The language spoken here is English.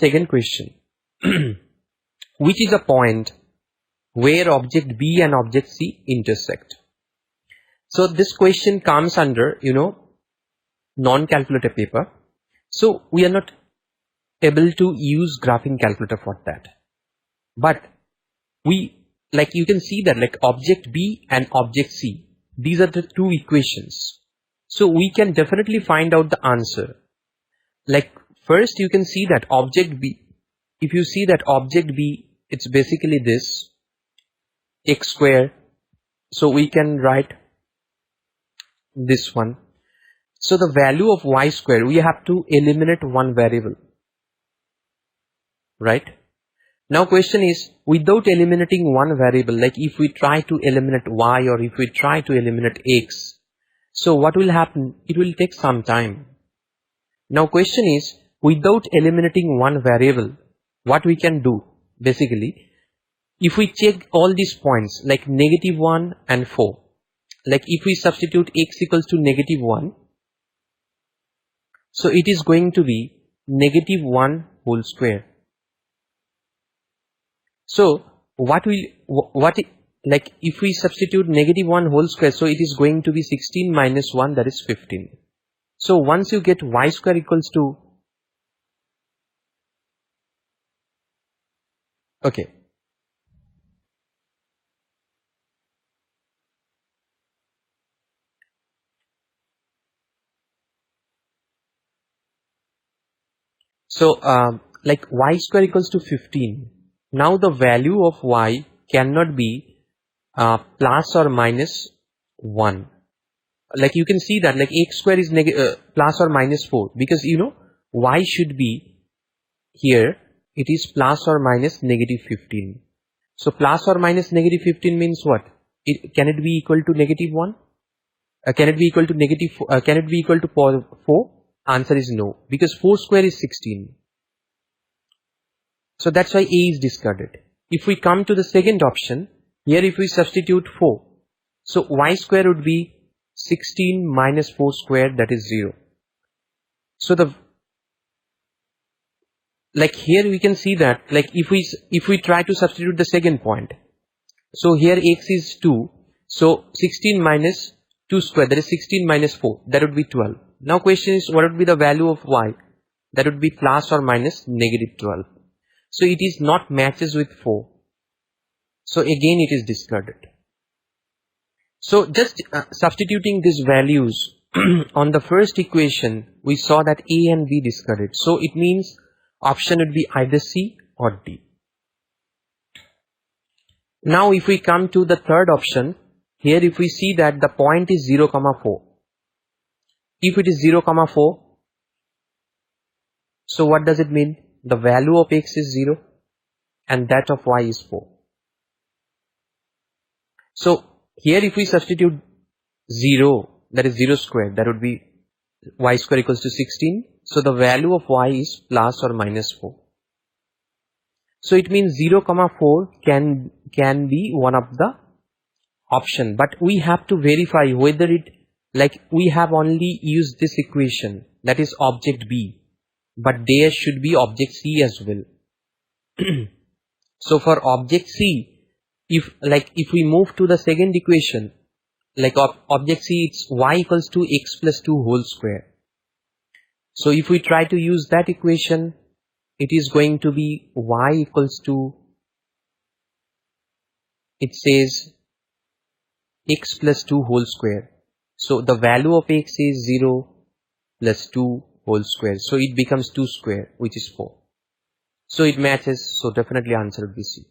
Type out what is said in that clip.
second question. Which is a point where object B and object C intersect? So this question comes under, non-calculator paper. So we are not able to use graphing calculator for that. But you can see that object B and object C, these are the two equations. So we can definitely find out the answer. First you can see that object B, if you see that object B, it's basically this, x square. So we can write this one. So the value of y square, we have to eliminate one variable, right? Now question is, without eliminating one variable, if we try to eliminate y or if we try to eliminate x, so what will happen? It will take some time. Now question is, without eliminating one variable, what we can do? Basically, if we check all these points like -1 and 4, if we substitute x equals to -1, so it is going to be -1 whole square. So if we substitute -1 whole square, so it is going to be 16 minus 1, that is 15. So once you get y square equals to, okay, so y square equals to 15. Now the value of y cannot be plus or minus 1. You can see that x square is plus or minus 4, because y should be here, it is plus or minus -15. So plus or minus -15 means what? Can it be equal to -1? Can it be equal to can it be equal to 4? Answer is no, because 4 square is 16. So that's why A is discarded. If we come to the second option, here if we substitute 4, so y square would be 16 minus 4 square, that is 0. So here we can see that if we try to substitute the second point, so here x is 2, so 16 minus 2 square, that is 16 minus 4, that would be 12. Now question is, what would be the value of y? That would be plus or minus -12. So it is not matches with 4. So again it is discarded. So just substituting these values on the first equation, we saw that A and B discarded. So it means option would be either C or D. Now if we come to the third option, here if we see that the point is 0, 4. If it is 0, 4, so what does it mean? The value of x is 0 and that of y is 4. So here if we substitute 0, that is 0 square, that would be y square equals to 16. So the value of y is plus or minus 4. So it means 0, 4 can be one of the option, but we have to verify whether it, we have only used this equation, that is object B, but there should be object C as well. So for object C, if we move to the second equation, object C, it's y equals to x plus 2 whole square. So if we try to use that equation, it is going to be y equals to, it says x plus 2 whole square. So the value of x is 0 plus 2 whole square. So it becomes 2 square, which is 4. So it matches. So definitely answer would be C.